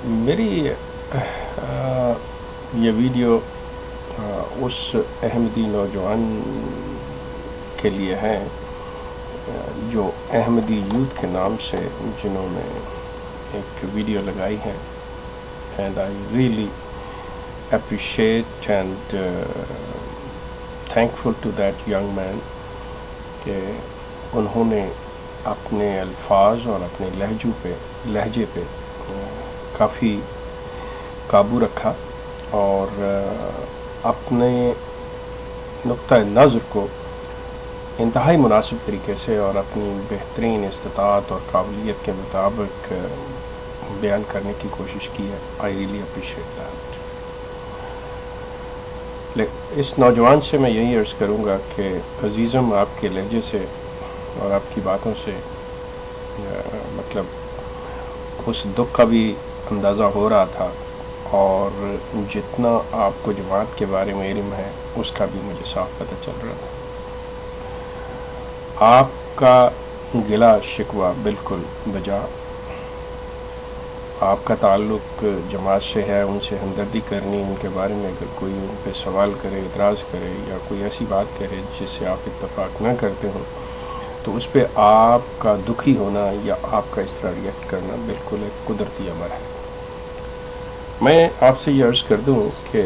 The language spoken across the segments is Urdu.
میری یہ ویڈیو اس احمدی نوجوان کے لیے ہے جو احمدی یوتھ کے نام سے جنہوں نے ایک ویڈیو لگائی ہے، and I really appreciate and thankful to that young man کہ انہوں نے اپنے الفاظ اور اپنے لہجے پہ کافی قابو رکھا اور اپنے نقطہ نظر کو انتہائی مناسب طریقے سے اور اپنی بہترین استطاعت اور قابلیت کے مطابق بیان کرنے کی کوشش کی ہے. I really appreciate that. اس نوجوان سے میں یہی عرض کروں گا کہ عزیزم، آپ کے لہجے سے اور آپ کی باتوں سے مطلب اس دکھ کا بھی اندازہ ہو رہا تھا، اور جتنا آپ کو جماعت کے بارے میں علم ہے اس کا بھی مجھے صاف پتہ چل رہا تھا. آپ کا گلہ شکوہ بالکل بجا. آپ کا تعلق جماعت سے ہے، ان سے ہمدردی کرنی، ان کے بارے میں اگر کوئی ان پہ سوال کرے، اعتراض کرے یا کوئی ایسی بات کرے جس سے آپ اتفاق نہ کرتے ہوں تو اس پہ آپ کا دکھی ہونا یا آپ کا اس طرح ریئیکٹ کرنا بالکل ایک قدرتی امر ہے. میں آپ سے یہ عرض کر دوں کہ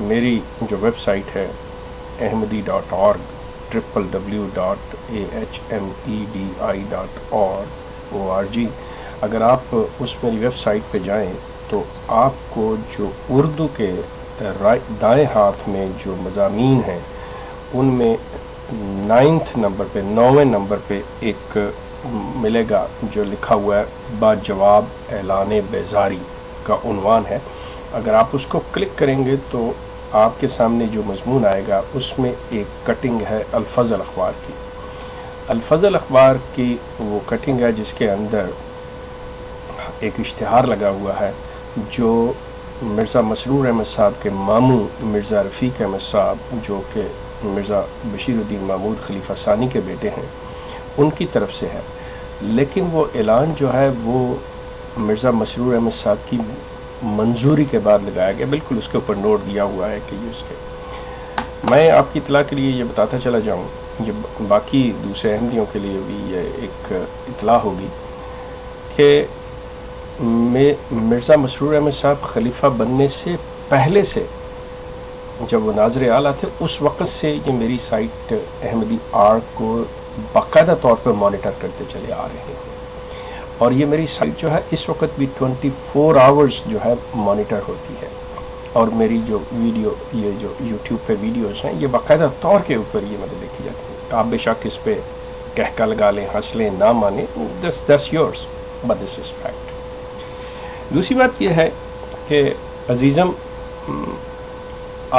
میری جو ویب سائٹ ہے ahmadi.org www.ahmedi.org، اگر آپ اس میری ویب سائٹ پہ جائیں تو آپ کو جو اردو کے دائیں ہاتھ میں جو مضامین ہیں ان میں 9ویں نمبر پہ ایک ملے گا جو لکھا ہوا ہے باجواب اعلان بیزاری کا عنوان ہے. اگر آپ اس کو کلک کریں گے تو آپ کے سامنے جو مضمون آئے گا اس میں ایک کٹنگ ہے الفضل اخبار کی. الفضل اخبار کی وہ کٹنگ ہے جس کے اندر ایک اشتہار لگا ہوا ہے جو مرزا مسرور احمد صاحب کے ماموں مرزا رفیق احمد صاحب، جو کہ مرزا بشیر الدین محمود خلیفہ ثانی کے بیٹے ہیں، ان کی طرف سے ہے. لیکن وہ اعلان جو ہے وہ مرزا مسرور احمد صاحب کی منظوری کے بعد لگایا گیا. بالکل اس کے اوپر نوٹ دیا ہوا ہے کہ یہ اس کے. میں آپ کی اطلاع کے لیے یہ بتاتا چلا جاؤں، یہ باقی دوسرے احمدیوں کے لیے بھی یہ ایک اطلاع ہوگی کہ مرزا مسرور احمد صاحب خلیفہ بننے سے پہلے سے جب وہ ناظر اعلیٰ تھے اس وقت سے یہ میری سائٹ احمدی آرٹ کو باقاعدہ طور پر مانیٹر کرتے چلے آ رہے ہیں، اور یہ میری سائٹ جو ہے اس وقت بھی 24 آورز جو ہے مانیٹر ہوتی ہے. اور میری جو ویڈیو، یہ جو یوٹیوب پہ ویڈیوز ہیں، یہ باقاعدہ طور کے اوپر یہ مجھے دیکھی جاتی ہے. آپ بے شک اس پہ کہکا لگا لیں، ہنس لیں، نہ مانیں، that's yours, but this is fact. دوسری بات یہ ہے کہ عزیزم،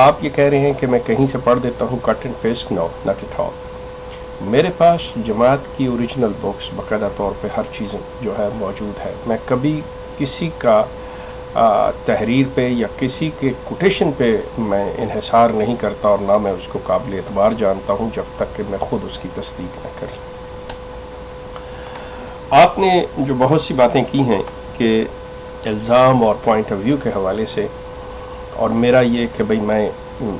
آپ یہ کہہ رہے ہیں کہ میں کہیں سے پڑھ دیتا ہوں cut and paste. No, not at all. میرے پاس جماعت کی اوریجنل بکس باقاعدہ طور پہ ہر چیز جو ہے موجود ہے. میں کبھی کسی کا تحریر پہ یا کسی کے کوٹیشن پہ میں انحصار نہیں کرتا، اور نہ میں اس کو قابل اعتبار جانتا ہوں جب تک کہ میں خود اس کی تصدیق نہ کروں. آپ نے جو بہت سی باتیں کی ہیں کہ الزام اور پوائنٹ آف ویو کے حوالے سے، اور میرا یہ کہ بھئی میں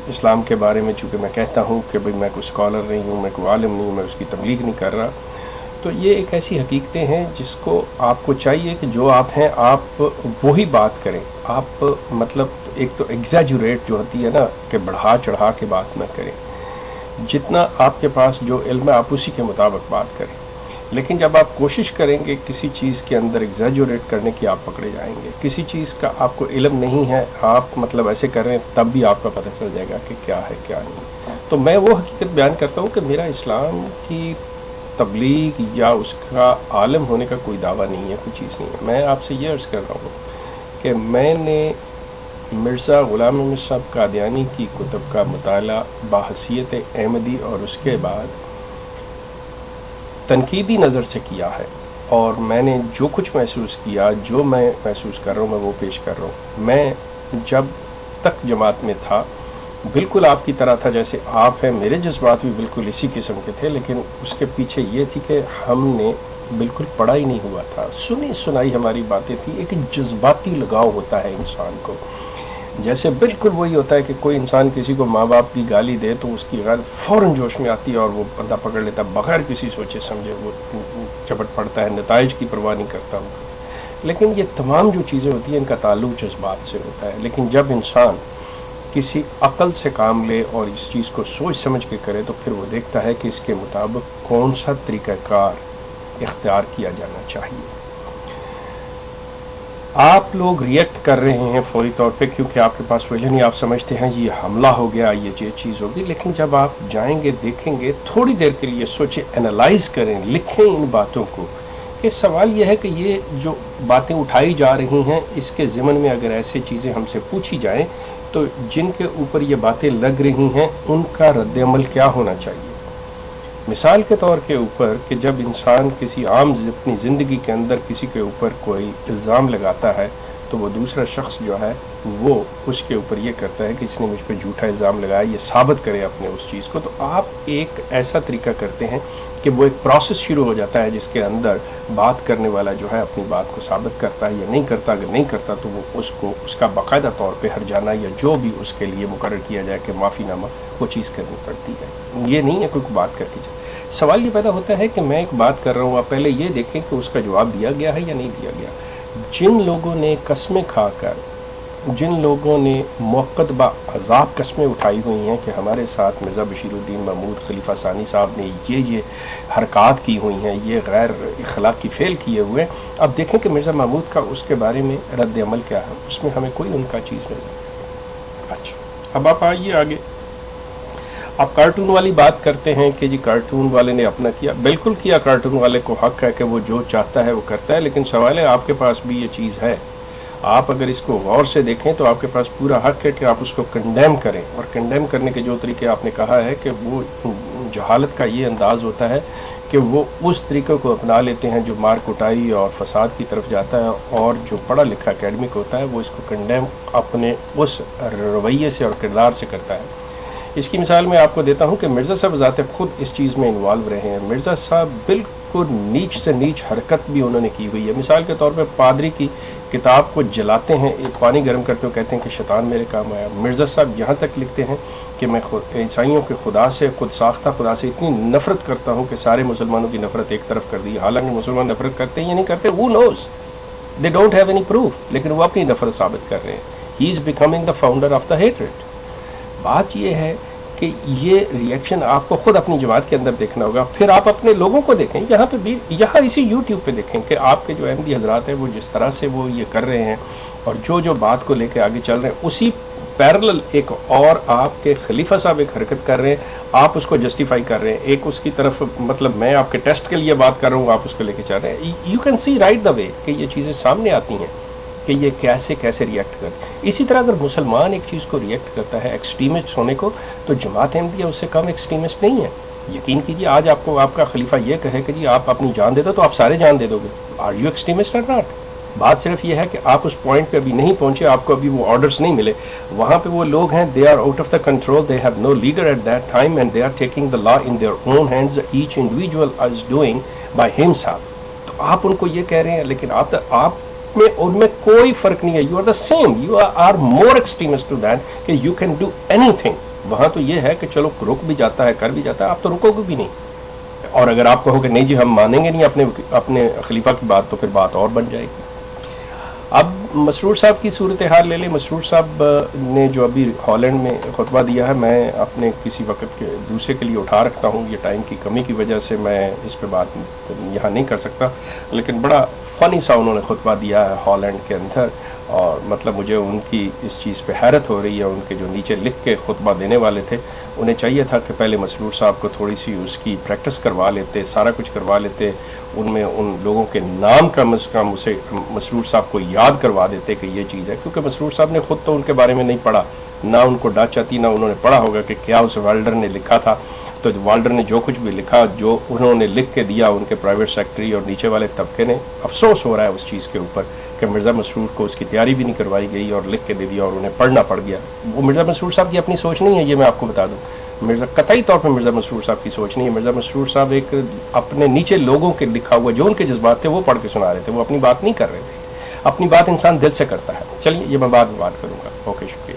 اسلام کے بارے میں چونکہ میں کہتا ہوں کہ بھئی میں کوئی اسکالر نہیں ہوں، میں کوئی عالم نہیں ہوں، میں اس کی تبلیغ نہیں کر رہا، تو یہ ایک ایسی حقیقتیں ہیں جس کو آپ کو چاہیے کہ جو آپ ہیں آپ وہی بات کریں. آپ مطلب ایک تو ایگزیجوریٹ جو ہوتی ہے نا کہ بڑھا چڑھا کے بات نہ کریں. جتنا آپ کے پاس جو علم ہے آپ اسی کے مطابق بات کریں. لیکن جب آپ کوشش کریں گے کسی چیز کے اندر ایگزیجوریٹ کرنے کی، آپ پکڑے جائیں گے. کسی چیز کا آپ کو علم نہیں ہے، آپ مطلب ایسے کریں تب بھی آپ کا پتہ چل جائے گا کہ کیا ہے کیا نہیں. تو میں وہ حقیقت بیان کرتا ہوں کہ میرا اسلام کی تبلیغ یا اس کا عالم ہونے کا کوئی دعویٰ نہیں ہے، کوئی چیز نہیں ہے. میں آپ سے یہ عرض کر رہا ہوں کہ میں نے مرزا غلام احمد صاحب قادیانی کی کتب کا مطالعہ باحثیت احمدی اور اس کے بعد تنقیدی نظر سے کیا ہے، اور میں نے جو کچھ محسوس کیا، جو میں محسوس کر رہا ہوں، میں وہ پیش کر رہا ہوں. میں جب تک جماعت میں تھا بالکل آپ کی طرح تھا جیسے آپ ہیں. میرے جذبات بھی بالکل اسی قسم کے تھے، لیکن اس کے پیچھے یہ تھی کہ ہم نے بالکل پڑھا ہی نہیں ہوا تھا، سنی سنائی ہماری باتیں تھی. ایک جذباتی لگاؤ ہوتا ہے انسان کو، جیسے بالکل وہی ہوتا ہے کہ کوئی انسان کسی کو ماں باپ کی گالی دے تو اس کی غالب فوراً جوش میں آتی ہے اور وہ بندہ پکڑ لیتا ہے بغیر کسی سوچے سمجھے، وہ چپٹ پڑتا ہے، نتائج کی پرواہ نہیں کرتا. لیکن یہ تمام جو چیزیں ہوتی ہیں ان کا تعلق جذبات سے ہوتا ہے. لیکن جب انسان کسی عقل سے کام لے اور اس چیز کو سوچ سمجھ کے کرے تو پھر وہ دیکھتا ہے کہ اس کے مطابق کون سا طریقہ کار اختیار کیا جانا چاہیے. آپ لوگ ریئیکٹ کر رہے ہیں فوری طور پہ کیونکہ آپ کے پاس ویژن ہی، آپ سمجھتے ہیں یہ حملہ ہو گیا، یہ چیز ہوگی. لیکن جب آپ جائیں گے دیکھیں گے، تھوڑی دیر کے لیے سوچیں، انالائز کریں، لکھیں ان باتوں کو، کہ سوال یہ ہے کہ یہ جو باتیں اٹھائی جا رہی ہیں اس کے ضمن میں اگر ایسے چیزیں ہم سے پوچھی جائیں تو جن کے اوپر یہ باتیں لگ رہی ہیں ان کا رد عمل کیا ہونا چاہیے. مثال کے طور کے اوپر کہ جب انسان کسی عام اپنی زندگی کے اندر کسی کے اوپر کوئی الزام لگاتا ہے تو وہ دوسرا شخص جو ہے وہ اس کے اوپر یہ کرتا ہے کہ اس نے مجھ پہ جھوٹا الزام لگایا، یہ ثابت کرے اپنے اس چیز کو. تو آپ ایک ایسا طریقہ کرتے ہیں کہ وہ ایک پروسیس شروع ہو جاتا ہے جس کے اندر بات کرنے والا جو ہے اپنی بات کو ثابت کرتا ہے یا نہیں کرتا. اگر نہیں کرتا تو وہ اس کا باقاعدہ طور پہ ہر جانا یا جو بھی اس کے لیے مقرر کیا جائے کہ معافی نامہ وہ چیز کرنی پڑتی ہے. یہ نہیں ہے کوئی بات کر کے جائے. سوال یہ پیدا ہوتا ہے کہ میں ایک بات کر رہا ہوں، آپ پہلے یہ دیکھیں کہ اس کا جواب دیا گیا ہے یا نہیں دیا گیا. جن لوگوں نے قسمیں کھا کر، جن لوگوں نے موقت با عذاب قسمیں اٹھائی ہوئی ہیں کہ ہمارے ساتھ مرزا بشیر الدین محمود خلیفہ ثانی صاحب نے یہ حرکات کی ہوئی ہیں، یہ غیر اخلاقی فعل کیے ہوئے، اب دیکھیں کہ مرزا محمود کا اس کے بارے میں رد عمل کیا ہے. اس میں ہمیں کوئی ان کا چیز نظر نہیں. اچھا، اب آپ آئیے آگے. آپ کارٹون والی بات کرتے ہیں کہ جی کارٹون والے نے اپنا کیا. بالکل کیا، کارٹون والے کو حق ہے کہ وہ جو چاہتا ہے وہ کرتا ہے. لیکن سوال ہے آپ کے پاس بھی یہ چیز ہے. آپ اگر اس کو غور سے دیکھیں تو آپ کے پاس پورا حق ہے کہ آپ اس کو کنڈیم کریں. اور کنڈیم کرنے کے جو طریقے آپ نے کہا ہے کہ وہ جہالت کا یہ انداز ہوتا ہے کہ وہ اس طریقے کو اپنا لیتے ہیں جو مار کٹائی اور فساد کی طرف جاتا ہے، اور جو پڑھا لکھا اکیڈمک ہوتا ہے وہ اس کو کنڈیم اپنے اس رویے سے اور کردار سے کرتا ہے. اس کی مثال میں آپ کو دیتا ہوں کہ مرزا صاحب ذات خود اس چیز میں انوالو رہے ہیں. مرزا صاحب بالکل نیچ سے نیچ حرکت بھی انہوں نے کی ہوئی ہے. مثال کے طور پہ پادری کی کتاب کو جلاتے ہیں، ایک پانی گرم کرتے ہوئے کہتے ہیں کہ شیطان میرے کام آیا. مرزا صاحب یہاں تک لکھتے ہیں کہ میں عیسائیوں کے خدا سے، خود ساختہ خدا سے اتنی نفرت کرتا ہوں کہ سارے مسلمانوں کی نفرت ایک طرف کر دی. حالانکہ مسلمان نفرت کرتے ہیں یا نہیں کرتے who knows, they don't have any proof، لیکن وہ اپنی نفرت ثابت کر رہے ہیں. he is becoming the founder of the hatred. بات یہ ہے کہ یہ ریئیکشن آپ کو خود اپنی جماعت کے اندر دیکھنا ہوگا. پھر آپ اپنے لوگوں کو دیکھیں، یہاں پہ بھی، یہاں اسی یوٹیوب پہ دیکھیں کہ آپ کے جو احمدی حضرات ہیں وہ جس طرح سے وہ یہ کر رہے ہیں اور جو بات کو لے کے آگے چل رہے ہیں، اسی پیرلل ایک اور آپ کے خلیفہ صاحب ایک حرکت کر رہے ہیں، آپ اس کو جسٹیفائی کر رہے ہیں. ایک اس کی طرف، مطلب میں آپ کے ٹیسٹ کے لیے بات کر رہا ہوں، آپ اس کو لے کے چل رہے ہیں. یو کین سی رائٹ دا وے کہ یہ چیزیں سامنے آتی ہیں کہ یہ کیسے ریئیکٹ کرتے. اسی طرح اگر مسلمان ایک چیز کو ریئیکٹ کرتا ہے ایکسٹریمسٹ ہونے کو، تو جماعت احمدیہ اس سے کم ایکسٹریمسٹ نہیں ہے. یقین کیجیے، آج آپ کو آپ کا خلیفہ یہ کہے کہ جی آپ اپنی جان دے دو تو آپ سارے جان دے دو گے. آر یو ایکسٹریمسٹ اور ناٹ؟ بات صرف یہ ہے کہ آپ اس پوائنٹ پہ ابھی نہیں پہنچے، آپ کو ابھی وہ آرڈرز نہیں ملے. وہاں پہ وہ لوگ ہیں، they are out of the control, they have no leader at that time and they are taking the law in their own hands. Each individual is doing by himself. تو آپ ان کو یہ کہہ رہے ہیں، لیکن آپ میں ان میں کوئی فرق نہیں ہے. You are the same, you are more extremist to that کہ یو کین ڈو اینی تھنگ. وہاں تو یہ ہے کہ چلو رک بھی جاتا ہے، کر بھی جاتا ہے، آپ تو رکو گے بھی نہیں. اور اگر آپ کہو کہ نہیں جی ہم مانیں گے نہیں اپنے خلیفہ کی بات، تو پھر بات اور بن جائے گی. اب مسرور صاحب کی صورتحال لے لیں. مسرور صاحب نے جو ابھی ہالینڈ میں خطبہ دیا ہے، میں اپنے کسی وقت کے دوسرے کے لیے اٹھا رکھتا ہوں، یہ ٹائم کی کمی کی وجہ سے میں اس پہ بات یہاں نہیں کر سکتا. لیکن بڑا فنی سا انہوں نے خطبہ دیا ہے ہالینڈ کے اندر، اور مطلب مجھے ان کی اس چیز پہ حیرت ہو رہی ہے. ان کے جو نیچے لکھ کے خطبہ دینے والے تھے، انہیں چاہیے تھا کہ پہلے مسرور صاحب کو تھوڑی سی اس کی پریکٹس کروا لیتے، سارا کچھ کروا لیتے. ان میں ان لوگوں کے نام کم از کم اسے مسرور صاحب کو یاد کروا دیتے کہ یہ چیز ہے. کیونکہ مسرور صاحب نے خود تو ان کے بارے میں نہیں پڑھا، نہ ان کو ڈانچہ تھی، نہ انہوں نے پڑھا ہوگا کہ کیا اس والڈر نے لکھا تھا. تو والڈر نے جو کچھ بھی لکھا، جو انہوں نے لکھ کے دیا، ان کے پرائیویٹ سیکرٹری اور نیچے والے طبقے نے، افسوس ہو رہا ہے اس چیز کے اوپر کہ مرزا مسرور کو اس کی تیاری بھی نہیں کروائی گئی اور لکھ کے دے دیا اور انہیں پڑھنا پڑ گیا. وہ مرزا مسرور صاحب کی اپنی سوچ نہیں ہے، یہ میں آپ کو بتا دوں. مرزا قطعی طور پہ مرزا مسرور صاحب کی سوچ نہیں ہے. مرزا مسرور صاحب ایک اپنے نیچے لوگوں کے لکھا ہوا جو ان کے جذبات تھے وہ پڑھ کے سنا رہے تھے, وہ اپنی بات نہیں کر رہے تھے. اپنی بات انسان دل سے کرتا ہے. چلیے یہ میں بعد میں بات کروں گا. اوکے, شکریہ.